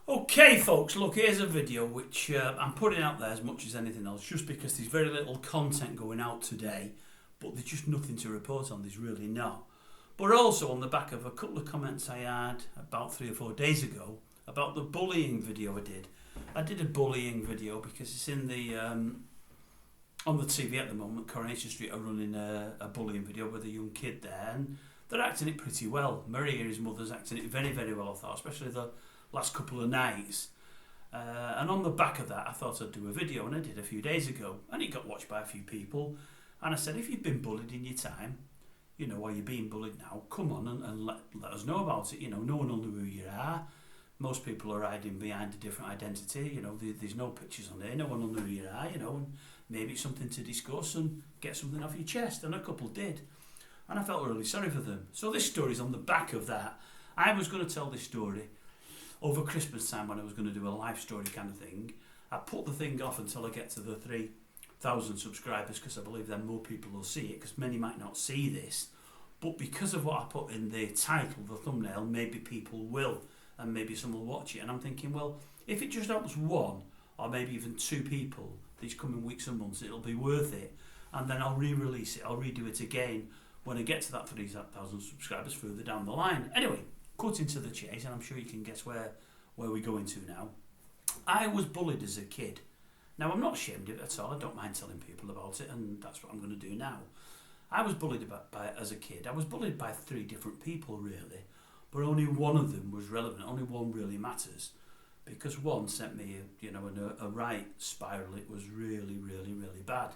Okay folks, look, here's a video which I'm putting out there as much as anything else just because there's very little content going out today, but there's just nothing to report on, there's really not. But also on the back of a couple of comments I had about 3 or 4 days ago about the bullying video I did. I did a bullying video because it's in the on the TV at the moment. Coronation Street are running a bullying video with a young kid there, and they're acting it pretty well. Maria, his mother's, acting it very, very well, I thought, especially the last couple of nights. And on the back of that, I thought I'd do a video, and I did a few days ago, and it got watched by a few people. And I said, if you've been bullied in your time, you know, or you're being bullied now, come on and let us know about it. You know, no one will know who you are. Most people are hiding behind a different identity. You know, there's no pictures on there. No one will know who you are, you know, and maybe it's something to discuss and get something off your chest. And a couple did. And I felt really sorry for them. So this story's on the back of that. I was going to tell this story over Christmas time when I was going to do a live story kind of thing. I put the thing off until I get to the 3,000 subscribers because I believe then more people will see it, because many might not see this. But because of what I put in the title, the thumbnail, maybe people will, and maybe some will watch it. And I'm thinking, well, if it just helps one or maybe even 2 people these coming weeks and months, it'll be worth it. And then I'll re-release it, I'll redo it again when I get to that 3,000 subscribers further down the line. Anyway, cutting to the chase, and I'm sure you can guess where we're going to now. I was bullied as a kid. Now, I'm not ashamed of it at all. I don't mind telling people about it, and that's what I'm going to do now. I was bullied as a kid. I was bullied by 3 different people, really, but only one of them was relevant. Only one really matters, because one sent me, in a right spiral. It was really, really, really bad.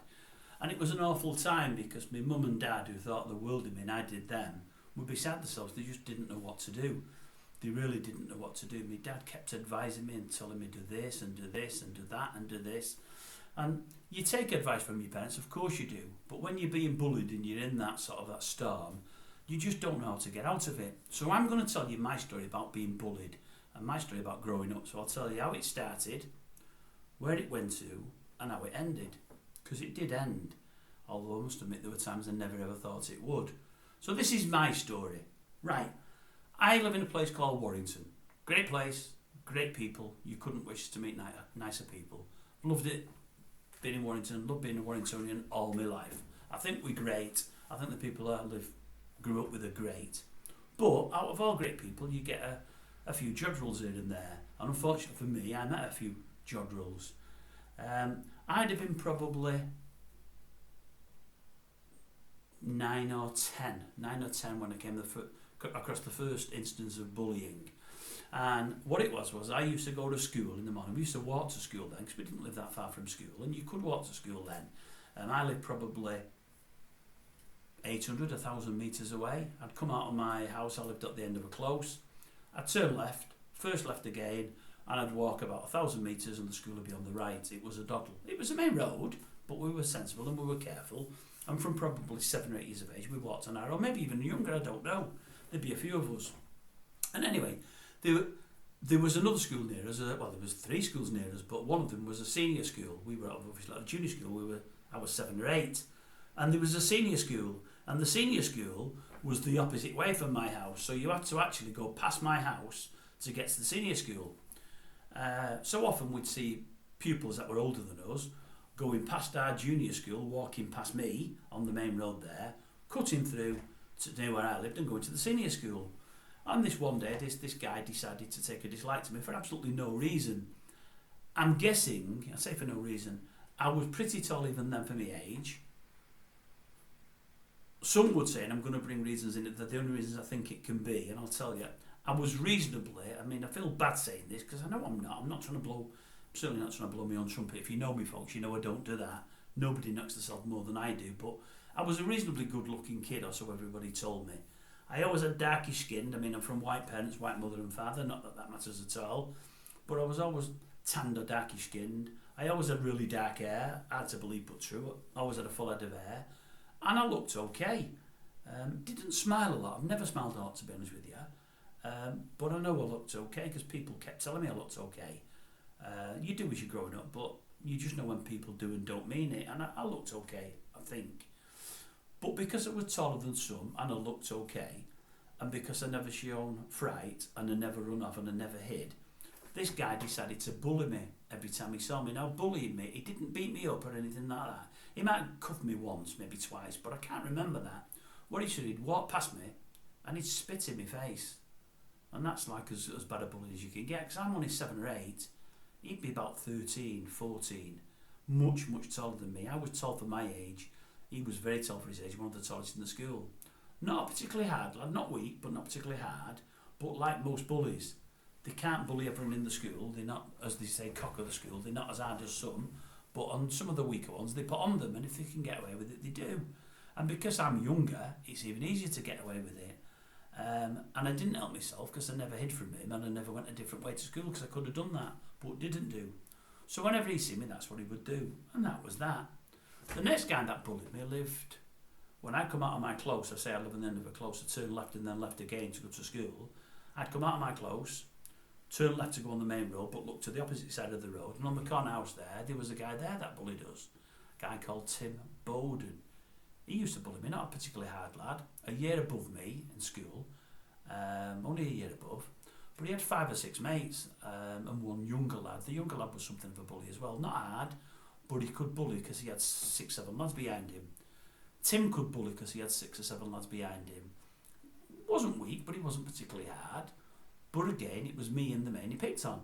And it was an awful time because my mum and dad, who thought the world of me and I did them, were beside themselves. They just didn't know what to do. They really didn't know what to do. My dad kept advising me and telling me do this and do this and do that and do this. And you take advice from your parents, of course you do. But when you're being bullied and you're in that storm, you just don't know how to get out of it. So I'm going to tell you my story about being bullied and my story about growing up. So I'll tell you how it started, where it went to, and how it ended. Because it did end. Although I must admit there were times I never ever thought it would. So this is my story. Right, I live in a place called Warrington. Great place, great people. You couldn't wish to meet nicer people. Loved it being in Warrington, loved being a Warringtonian all my life. I think we're great. I think the people I grew up with are great. But out of all great people, you get a few jodrels here and there. And unfortunately for me, I met a few jodrels. I'd have been probably 9 or 10 when I came across the first instance of bullying. And what it was I used to go to school in the morning. We used to walk to school then because we didn't live that far from school, and you could walk to school then. And I lived probably 800, 1,000 metres away. I'd come out of my house, I lived at the end of a close. I'd turn left, first left again, and I'd walk about 1,000 metres and the school would be on the right. It was a doddle. It was a main road, but we were sensible and we were careful. And from probably 7 or 8 years of age, we walked an hour, or maybe even younger, I don't know. There'd be a few of us. And anyway, there was another school near us. Well, there was 3 schools near us, but one of them was a senior school. We were obviously at a junior school. I was 7 or 8. And there was a senior school. And the senior school was the opposite way from my house. So you had to actually go past my house to get to the senior school. So often we'd see pupils that were older than us going past our junior school, walking past me on the main road there, cutting through to near where I lived and going to the senior school. And this one day, this guy decided to take a dislike to me for absolutely no reason. I'm guessing, I say for no reason, I was pretty tall even then for my age. Some would say, and I'm going to bring reasons in it, that the only reasons I think it can be, and I'll tell you, I was reasonably, I feel bad saying this because I know I'm not trying to blow, I'm certainly not trying to blow my own trumpet. If you know me, folks, you know I don't do that. Nobody knocks themselves more than I do, but I was a reasonably good looking kid, or so everybody told me. I always had darkish skinned. I'm from white parents, white mother and father, not that that matters at all, but I was always tanned or darkish skinned. I always had really dark hair, hard to believe but true. I always had a full head of hair, and I looked okay. Didn't smile a lot. I've never smiled a lot, to be honest with you, but I know I looked okay because people kept telling me I looked okay. You do as you're growing up, but you just know when people do and don't mean it, and I looked okay, I think. But because I was taller than some and I looked okay, and because I never shown fright and I never run off and I never hid, This guy decided to bully me every time he saw me. Now, bullying me, he didn't beat me up or anything like that. He might have cuffed me once, maybe twice, but I can't remember that. What he should, he'd walk past me and he'd spit in my face. And that's like as bad a bully as you can get, because I'm only 7 or 8. He'd be about 13, 14, much, much taller than me. I was tall for my age. He was very tall for his age, one of the tallest in the school. Not particularly hard lad, not weak, but not particularly hard. But like most bullies, they can't bully everyone in the school. They're not, as they say, cock of the school. They're not as hard as some. But on some of the weaker ones, they put on them, and if they can get away with it, they do. And because I'm younger, it's even easier to get away with it. And I didn't help myself because I never hid from him, and I never went a different way to school because I could have done that, but didn't do. So whenever he see me, that's what he would do. And that was that. The next guy that bullied me lived, when I come out of my close, I say I live on the end of a close, I turn left and then left again to go to school. I'd come out of my close, turn left to go on the main road, but look to the opposite side of the road, and on the corner house there was a guy there that bullied us, a guy called Tim Bowden. He used to bully me, not a particularly hard lad, a year above me in school, only a year above, but he had 5 or 6 mates, and one younger lad. The younger lad was something of a bully as well, not hard, but he could bully because he had 6, 7 lads behind him. Tim could bully because he had 6 or 7 lads behind him. Wasn't weak, but he wasn't particularly hard. But again, it was me in the main he picked on.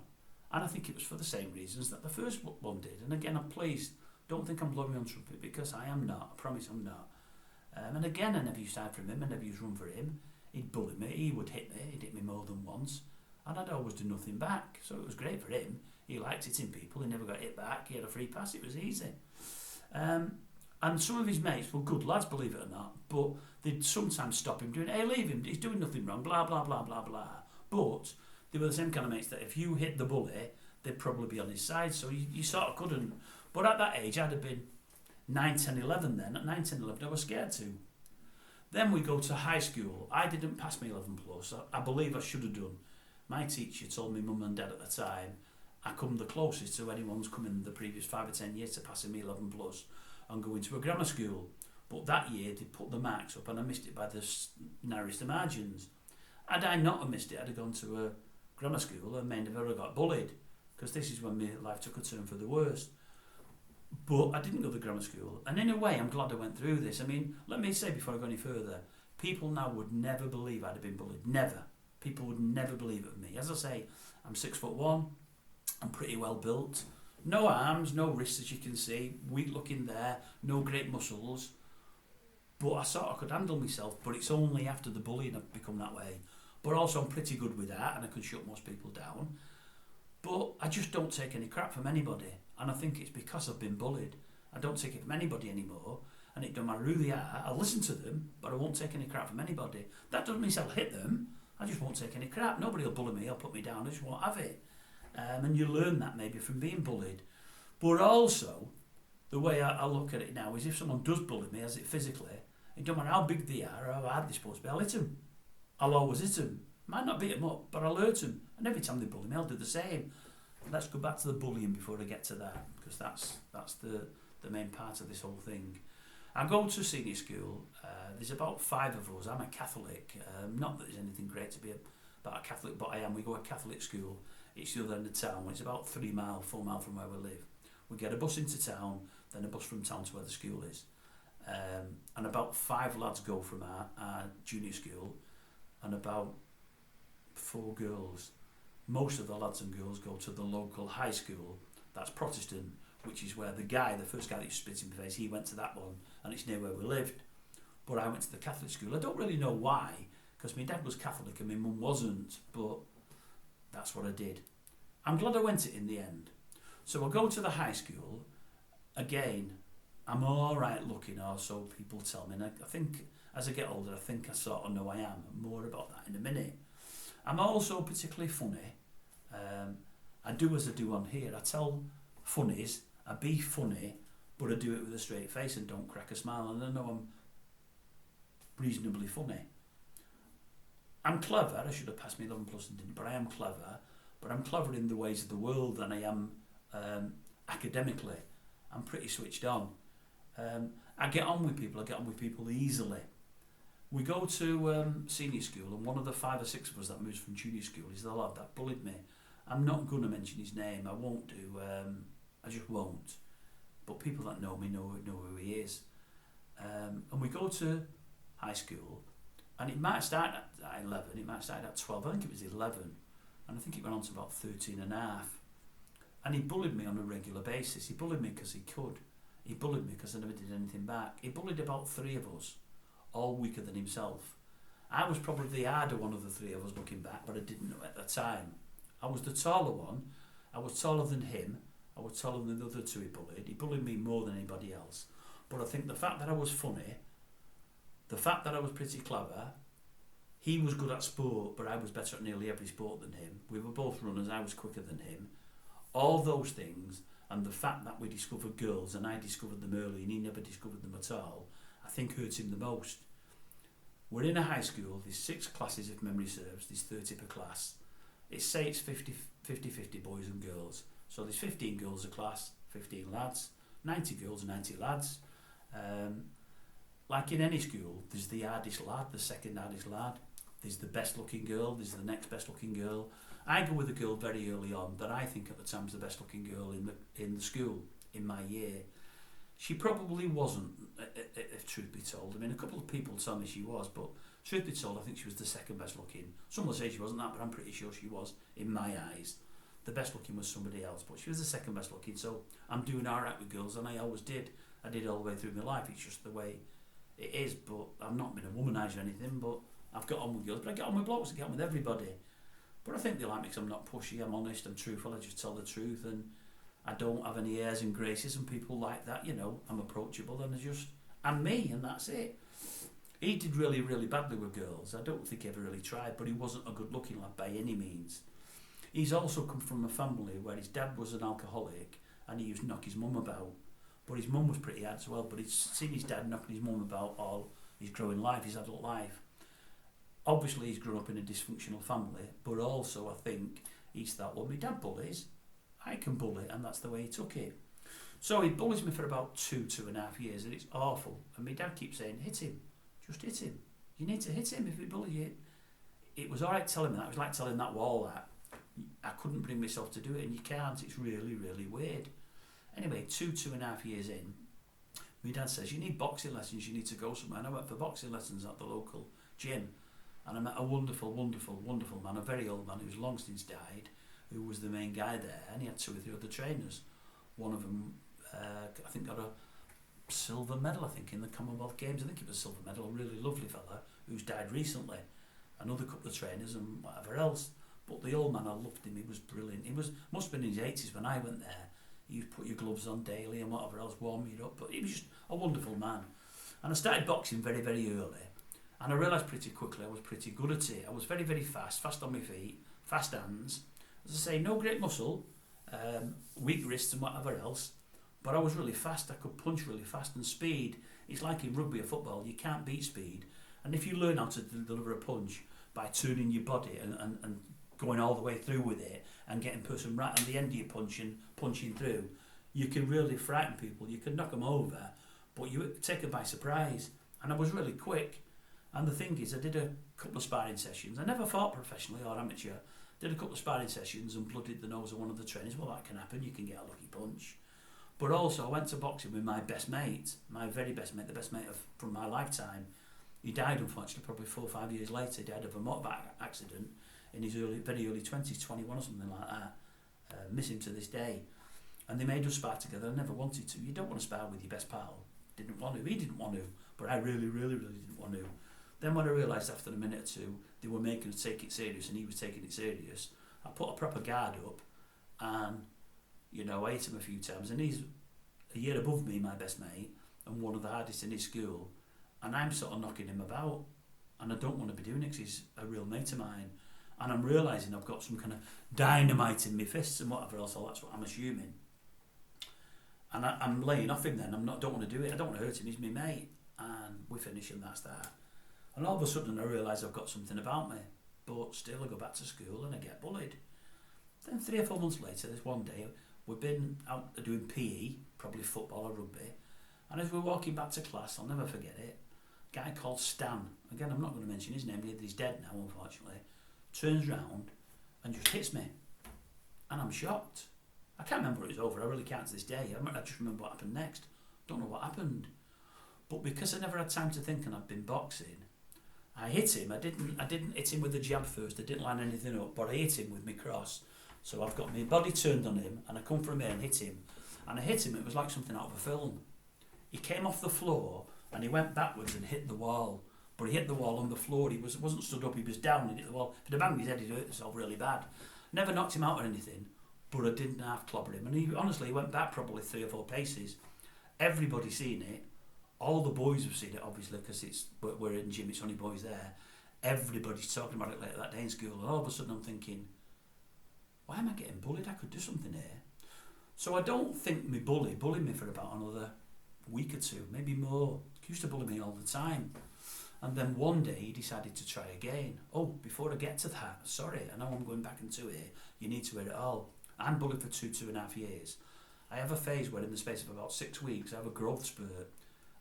And I think it was for the same reasons that the first one did. And again, I'm pleased. Don't think I'm blowing my own trumpet, because I am not. I promise I'm not. And again, I never used to hide from him. I never used to run for him. He'd bully me. He would hit me. He'd hit me more than once. And I'd always do nothing back. So it was great for him. He liked hitting people. He never got hit back. He had a free pass. It was easy. And some of his mates were good lads, believe it or not. But they'd sometimes stop him doing, hey, leave him. He's doing nothing wrong. Blah, blah, blah, blah, blah. But they were the same kind of mates that if you hit the bully, they'd probably be on his side. So you sort of couldn't. But at that age, I'd have been 9, 10, 11 then. At 9, 10, 11, I was scared to. Then we go to high school. I didn't pass my 11 plus. I believe I should have done. My teacher told me, mum and dad at the time, I come the closest to anyone's come in the previous 5 or 10 years to passing me 11 plus and going to a grammar school. But that year they put the marks up and I missed it by the narrowest of margins. Had I not have missed it, I'd have gone to a grammar school and may never have got bullied, because this is when my life took a turn for the worst. But I didn't go to grammar school, and in a way I'm glad I went through this. I mean, let me say before I go any further, people now would never believe I'd have been bullied. Never. People would never believe it of me. As I say, I'm 6'1", I'm pretty well built. No arms, no wrists as you can see, weak looking there, no great muscles. But I sort of could handle myself, but it's only after the bullying I've become that way. But also I'm pretty good with that and I can shut most people down. But I just don't take any crap from anybody. And I think it's because I've been bullied. I don't take it from anybody anymore. And it don't matter who they are. I'll listen to them, but I won't take any crap from anybody. That doesn't mean I'll hit them. I just won't take any crap. Nobody will bully me or put me down. I just won't have it. And you learn that maybe from being bullied. But also, the way I look at it now is if someone does bully me, as it physically, it don't matter how big they are or how hard they're supposed to be, I'll hit them. I'll always hit them. Might not beat them up, but I'll hurt them. And every time they bully me, I'll do the same. Let's go back to the bullying before I get to that, because that's the main part of this whole thing. I go to senior school. There's about 5 of us. I'm a Catholic. Not that there's anything great to be about a Catholic, but I am. We go to a Catholic school. It's the other end of town. It's about 3 mile, 4 mile from where we live. We get a bus into town, then a bus from town to where the school is. And about 5 lads go from our junior school, and about 4 girls. Most of the lads and girls go to the local high school. That's Protestant, which is where the first guy that used to spit in my face, he went to that one, and it's near where we lived. But I went to the Catholic school. I don't really know why, because my dad was Catholic and my mum wasn't, but that's what I did. I'm glad I went it in the end. So I go to the high school. Again, I'm all right looking, or so people tell me. And I think as I get older, I think I sort of know I am. More about that in a minute. I'm also particularly funny. I do as I do on here. I tell funnies, I be funny, but I do it with a straight face and don't crack a smile. And I know I'm reasonably funny. I'm clever. I should have passed me 11 plus and didn't, but I am clever. But I'm clever in the ways of the world than I am academically. I'm pretty switched on. I get on with people. I get on with people easily. We go to senior school, and one of the 5 or 6 of us that moves from junior school is the lad that bullied me. I'm not going to mention his name. I won't do. I just won't. But people that know me know who he is. And we go to high school, and it might start at 11, it might start at 12, I think it was 11, and I think it went on to about 13 and a half. And he bullied me on a regular basis. He bullied me because he could. He bullied me because I never did anything back. He bullied about 3 of us, all weaker than himself. I was probably the harder one of the 3 of us looking back, but I didn't know at the time. I was the taller one. I was taller than him. I was taller than the other 2 he bullied. He bullied me more than anybody else. But I think the fact that I was funny, the fact that I was pretty clever, he was good at sport, but I was better at nearly every sport than him. We were both runners, I was quicker than him. All those things, and the fact that we discovered girls, and I discovered them early and he never discovered them at all, I think hurt him the most. We're in a high school, there's 6 classes if memory serves, there's 30 per class. It's 50-50 boys and girls. So there's 15 girls a class, 15 lads, 90 girls, 90 lads. Like in any school, there's the hardest lad, the second hardest lad, there's the best looking girl, there's the next best looking girl. I go with a girl very early on that I think at the time was the best looking girl in the school, in my year. She probably wasn't, if truth be told. I mean, a couple of people tell me she was, but truth be told, I think she was the second best looking. Some will say she wasn't that, but I'm pretty sure she was, in my eyes. The best looking was somebody else, but she was the second best looking, so I'm doing alright with girls, and I always did. I did all the way through my life, it's just the way it is, but I've not been a womanizer or anything, but I've got on with girls, but I get on with blokes, I get on with everybody. But I think they like me because I'm not pushy, I'm honest, I'm truthful, I just tell the truth, and I don't have any airs and graces, and people like that, you know, I'm approachable, and I'm me, and that's it. He did really, really badly with girls. I don't think he ever really tried, but he wasn't a good looking lad by any means. He's also come from a family where his dad was an alcoholic and he used to knock his mum about. But his mum was pretty hard as well, but he's seen his dad knocking his mum about all his growing life, his adult life. Obviously he's grown up in a dysfunctional family, but also I think he's thought, well, my dad bullies, I can bully, and that's the way he took it. So he bullies me for about 2.5 years, and it's awful. And my dad keeps saying, hit him, just hit him. You need to hit him if he bullies you. It was alright telling me that, it was like telling that wall that. I couldn't bring myself to do it, and you can't, it's really, really weird. Anyway, 2.5 years in, my dad says, you need boxing lessons, you need to go somewhere. And I went for boxing lessons at the local gym, and I met a wonderful, wonderful, wonderful man, a very old man who's long since died, who was the main guy there, and he had 2 or 3 other trainers. One of them, I think, got a silver medal, I think, in the Commonwealth Games. I think it was a silver medal, a really lovely fella who's died recently. Another couple of trainers and whatever else. But the old man, I loved him, he was brilliant. He must have been in his 80s when I went there. He used to put your gloves on daily and whatever else, warm you up. But he was just a wonderful man. And I started boxing very, very early. And I realised pretty quickly I was pretty good at it. I was very, very fast on my feet, fast hands. As I say, no great muscle, weak wrists and whatever else. But I was really fast, I could punch really fast, and speed. It's like in rugby or football, you can't beat speed. And if you learn how to deliver a punch by turning your body and going all the way through with it and getting person right on the end of your punch and punching through, you can really frighten people, you can knock them over, but you take them by surprise. And I was really quick. And the thing is, I did a couple of sparring sessions. I never fought professionally or amateur. Did a couple of sparring sessions and blooded the nose of one of the trainers. Well, that can happen, you can get a lucky punch. But also I went to boxing with my best mate, my very best mate, the best mate from my lifetime. He died, unfortunately, probably 4 or 5 years later. He died of a motorbike accident in his very early 20s, 21 or something like that. Miss him to this day. And they made us spar together. I never wanted to. You don't want to spar with your best pal. Didn't want to. He didn't want to. But I really, really, really didn't want to. Then when I realised after a minute or two they were making us take it serious and he was taking it serious, I put a proper guard up and, you know, I hit him a few times. And he's a year above me, my best mate, and one of the hardest in his school. And I'm sort of knocking him about. And I don't want to be doing it because he's a real mate of mine. And I'm realising I've got some kind of dynamite in my fists and whatever else, that's what I'm assuming. And I'm laying off him then, don't want to do it, I don't want to hurt him, he's my mate. And we finish and that's that. And all of a sudden I realise I've got something about me, but still I go back to school and I get bullied. Then 3 or 4 months later, this one day, we've been out doing PE, probably football or rugby, and as we're walking back to class, I'll never forget it, a guy called Stan, again I'm not going to mention his name, he's dead now unfortunately, turns round and just hits me. I'm shocked. I can't remember it was over. I really can't to this day. I just remember what happened next. Don't know what happened. But because I never had time to think and I'd been boxing, I hit him. I didn't hit him with the jab first. I didn't line anything up, but I hit him with my cross. So I've got my body turned on him, and I come from here and hit him. And I hit him. It was like something out of a film. He came off the floor and he went backwards and hit the wall. But he hit the wall on the floor. He wasn't stood up. He was down. He hit the wall. If he'd have banged his head, he'd hurt himself really bad. Never knocked him out or anything, but I didn't half clobber him. And he honestly went back probably 3 or 4 paces. Everybody's seen it. All the boys have seen it, obviously, because we're in gym. It's only boys there. Everybody's talking about it later that day in school. And all of a sudden I'm thinking, why am I getting bullied? I could do something here. So I don't think my bullied me for about another week or 2, maybe more. He used to bully me all the time. And then one day he decided to try again. Oh, before I get to that, sorry, I know I'm going back into it. You need to hear it all. I'm bullied for 2.5 years. I have a phase where in the space of about 6 weeks I have a growth spurt,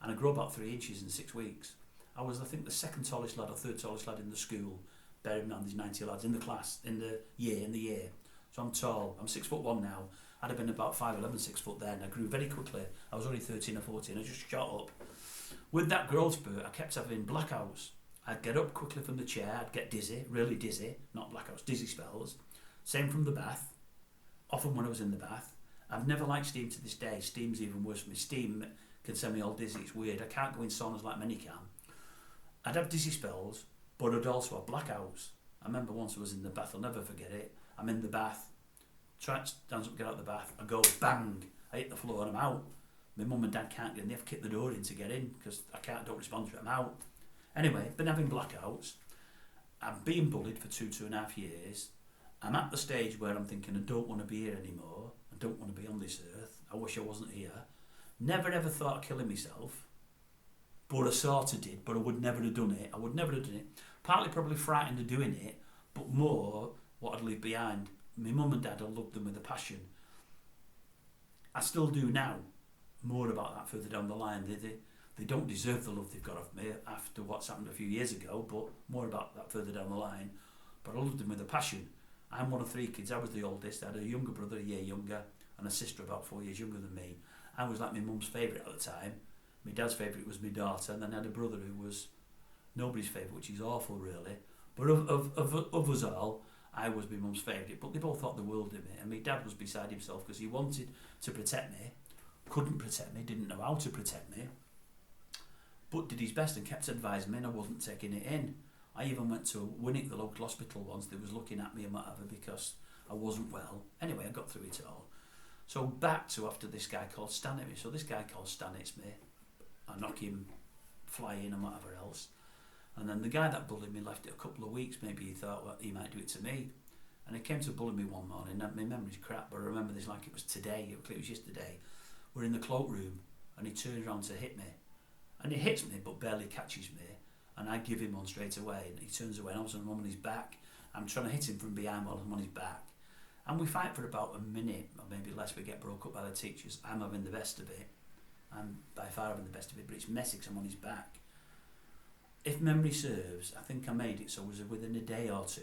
and I grow about 3 inches in 6 weeks. I was, I think, the 2nd tallest lad or 3rd tallest lad in the school, bearing in mind there's 90 lads in the class, in the year. So I'm tall. I'm 6'1" now. I'd have been about 5'11", 6 foot then. I grew very quickly. I was only 13 or 14. I just shot up. With that growth spurt, I kept having blackouts. I'd get up quickly from the chair. I'd get dizzy, really dizzy. Not blackouts, dizzy spells. Same from the bath. Often when I was in the bath. I've never liked steam to this day. Steam's even worse for me. Steam can send me all dizzy. It's weird. I can't go in saunas like many can. I'd have dizzy spells, but I'd also have blackouts. I remember once I was in the bath. I'll never forget it. I'm in the bath. Try to stand up, get out of the bath. I go bang. I hit the floor and I'm out. My mum and dad can't get in. They have to kick the door in to get in because don't respond to it. I'm out. Anyway, been having blackouts. I'm being bullied for 2.5 years. I'm at the stage where I'm thinking I don't want to be here anymore. I don't want to be on this earth. I wish I wasn't here. Never ever thought of killing myself. But I sort of did. But I would never have done it. I would never have done it. Partly probably frightened of doing it. But more what I'd leave behind. My mum and dad, I loved them with a passion. I still do now. More about that further down the line. They don't deserve the love they've got off me after what's happened a few years ago, but more about that further down the line. But I loved them with a passion. I'm one of 3 kids. I was the oldest. I had a younger brother, a year younger, and a sister about 4 years younger than me. I was like my mum's favourite at the time. My dad's favourite was my daughter, and then I had a brother who was nobody's favourite, which is awful, really. But of us all, I was my mum's favourite. But they both thought the world of me, and my dad was beside himself because he wanted to protect me, couldn't protect me, didn't know how to protect me, but did his best and kept advising me, and I wasn't taking it in. I even went to Winnick, the local hospital once. They was looking at me and whatever because I wasn't well. Anyway, I got through it all. So back to after this guy called Stan hit me. So this guy called Stan hits me. I knock him flying and whatever else. And then the guy that bullied me left it a couple of weeks. Maybe he thought, well, he might do it to me. And he came to bully me one morning. My memory's crap, but I remember this like it was today. It was yesterday. We're in the cloakroom and he turns around to hit me. And he hits me but barely catches me. And I give him one straight away. And he turns away and all of a sudden I'm on his back. I'm trying to hit him from behind while I'm on his back. And we fight for about a minute, or maybe less. We get broke up by the teachers. I'm having the best of it. I'm by far having the best of it, but it's messy because I'm on his back. If memory serves, I think I made it so it was within a day or two,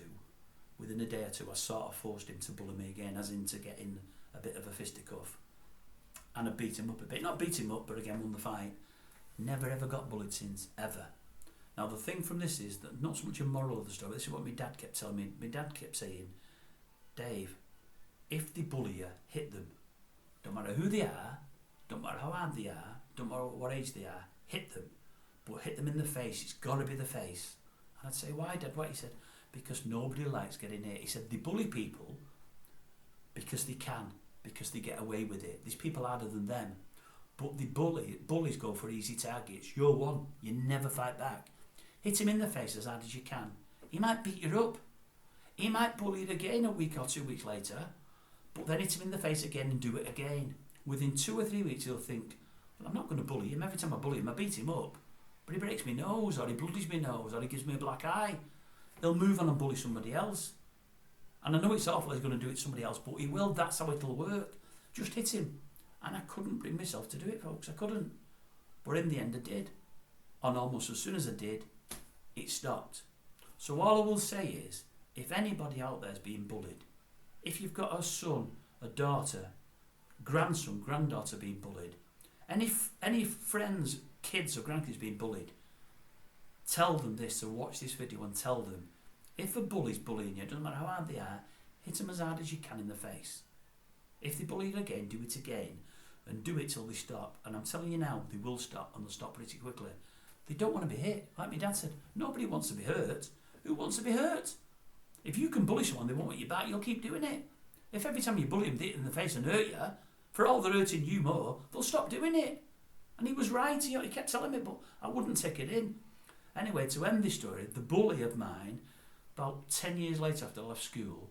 I sort of forced him to bully me again, as in to get in a bit of a fisticuff. And I beat him up a bit. Not beat him up, but again won the fight. Never ever got bullied since, ever. Now the thing from this is that not so much a moral of the story, this is what my dad kept telling me. My dad kept saying, Dave, if they bully you, hit them. Don't matter who they are, don't matter how hard they are, don't matter what age they are, hit them. But hit them in the face, it's got to be the face. And I'd say, why, Dad? Why? He said, because nobody likes getting hit. He said, they bully people because they can, because they get away with it. There's people harder than them. But the bullies go for easy targets. You're one, you never fight back. Hit him in the face as hard as you can. He might beat you up. He might bully you again a week or 2 weeks later, but then hit him in the face again and do it again. Within 2 or 3 weeks he'll think, well, I'm not going to bully him. Every time I bully him, I beat him up. But he breaks my nose, or he bloodies my nose, or he gives me a black eye. He'll move on and bully somebody else. And I know it's awful he's going to do it to somebody else, but he will. That's how it'll work. Just hit him. And I couldn't bring myself to do it, folks. I couldn't. But in the end, I did. And almost as soon as I did, it stopped. So all I will say is, if anybody out there is being bullied, If you've got a son, a daughter, grandson, granddaughter being bullied, any friends, kids or grandkids being bullied, tell them this, or watch this video and tell them, if a bully's bullying you, it doesn't matter how hard they are, hit them as hard as you can in the face. If they bully you again, do it again, and do it till they stop. And I'm telling you now, they will stop, and they'll stop pretty quickly. They don't want to be hit. Like my dad said, nobody wants to be hurt. Who wants to be hurt? If you can bully someone, they won't hit you back, you'll keep doing it. If every time you bully them, they hit in the face and hurt you, for all they're hurting you more, they'll stop doing it. And he was right, he kept telling me, but I wouldn't take it in. Anyway, to end this story, the bully of mine, about 10 years later after I left school,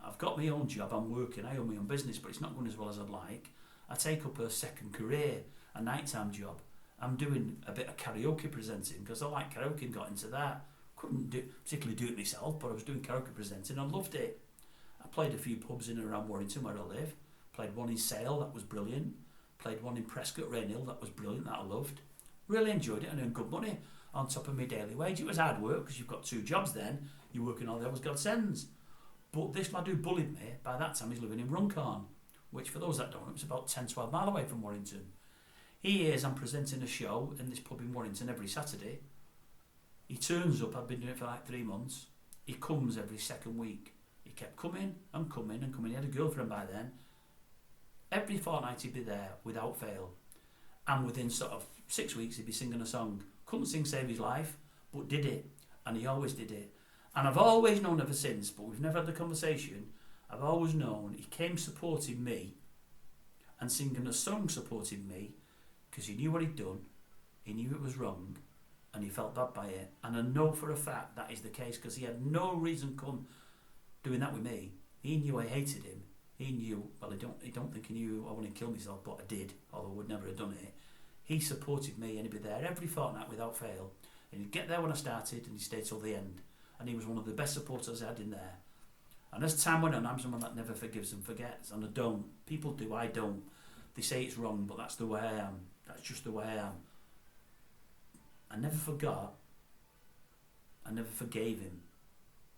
I've got my own job, I'm working, I own my own business, but it's not going as well as I'd like. I take up a second career, a nighttime job. I'm doing a bit of karaoke presenting, because I like karaoke and got into that. Couldn't particularly do it myself, but I was doing karaoke presenting and loved it. I played a few pubs in and around Warrington where I live. Played one in Sale, that was brilliant. Played one in Prescott, Rainhill, that was brilliant, that I loved. Really enjoyed it and earned good money on top of my daily wage. It was hard work because you've got 2 jobs then. You're working all the hours God sends. But this lad who bullied me, by that time he's living in Runcorn, which for those that don't know, it's about 10-12 mile away from Warrington. He is, I'm presenting a show in this pub in Warrington every Saturday. He turns up, I've been doing it for like 3 months. He comes every second week. He kept coming and coming and coming. He had a girlfriend by then. Every fortnight he'd be there without fail. And within sort of 6 weeks he'd be singing a song. Couldn't sing Save His Life, but did it. And he always did it. And I've always known ever since, but we've never had the conversation, I've always known he came supporting me and singing a song supporting me because he knew what he'd done, he knew it was wrong, and he felt bad by it. And I know for a fact that is the case because he had no reason come doing that with me. He knew I hated him. He knew, well, I don't think he knew I wanted to kill myself, but I did, although I would never have done it. He supported me and he'd be there every fortnight without fail. And he'd get there when I started and he stayed till the end. And he was one of the best supporters I had in there. And as time went on, I'm someone that never forgives and forgets, and I don't. People do, I don't. They say it's wrong, but that's the way I am. That's just the way I am. I never forgot. I never forgave him.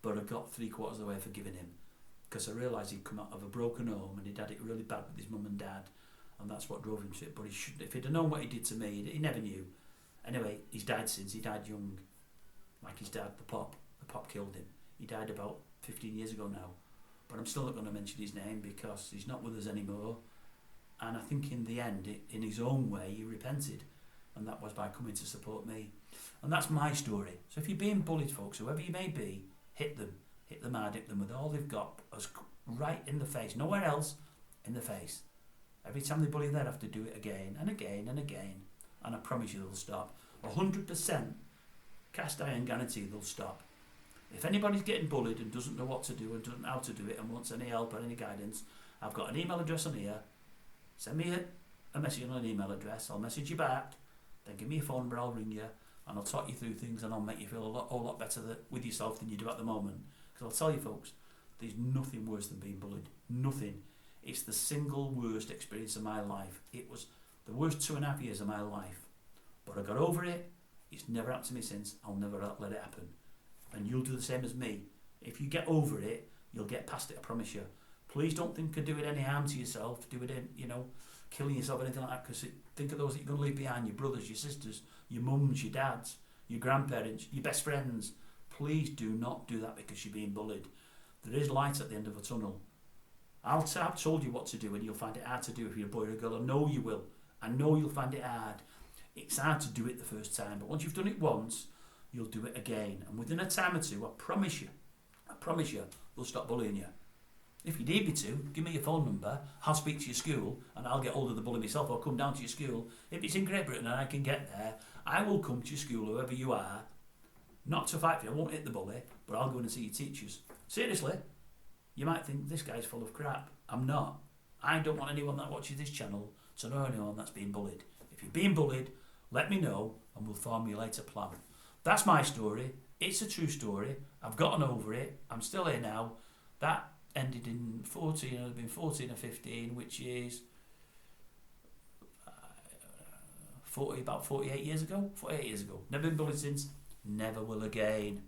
But I got 3/4 of the way forgiving him. Because I realised he'd come out of a broken home and he'd had it really bad with his mum and dad. And that's what drove him to it. But he should, if he'd have known what he did to me, he never knew. Anyway, he's died since. He died young. Like his dad, the pop. The pop killed him. He died about 15 years ago now. But I'm still not going to mention his name because he's not with us anymore. And I think in the end, in his own way, he repented. And that was by coming to support me. And that's my story. So if you're being bullied, folks, whoever you may be, hit them. Hit them hard, hit them with all they've got, as right in the face. Nowhere else, in the face. Every time they bully you, they'll have to do it again and again and again. And I promise you they'll stop. 100% cast iron guarantee they'll stop. If anybody's getting bullied and doesn't know what to do and doesn't know how to do it and wants any help or any guidance, I've got an email address on here. Send me a message on an email address. I'll message you back. Then give me a phone number, I'll ring you. And I'll talk you through things and I'll make you feel a whole lot better with yourself than you do at the moment. Because I'll tell you folks, there's nothing worse than being bullied. Nothing. It's the single worst experience of my life. It was the worst 2.5 years of my life. But I got over it. It's never happened to me since. I'll never let it happen. And you'll do the same as me. If you get over it, you'll get past it, I promise you. Please don't think of doing any harm to yourself, doing it, killing yourself or anything like that, because think of those that you're going to leave behind, your brothers, your sisters, your mums, your dads, your grandparents, your best friends. Please do not do that because you're being bullied. There is light at the end of a tunnel. I've told you what to do and you'll find it hard to do if you're a boy or a girl. I know you will. I know you'll find it hard. It's hard to do it the first time, but once you've done it once, you'll do it again. And within a time or two, I promise you, they'll stop bullying you. If you need me to, give me your phone number, I'll speak to your school and I'll get hold of the bully myself. I'll come down to your school. If it's in Great Britain and I can get there, I will come to your school, whoever you are, not to fight for you. I won't hit the bully, but I'll go in and see your teachers. Seriously, you might think this guy's full of crap. I'm not. I don't want anyone that watches this channel to know anyone that's being bullied. If you're being bullied, let me know and we'll formulate a plan. That's my story. It's a true story. I've gotten over it. I'm still here now. That ended in 14, I've been 14 or 15, which is about 48 years ago. 48 years ago. Never been bullied since. Never will again.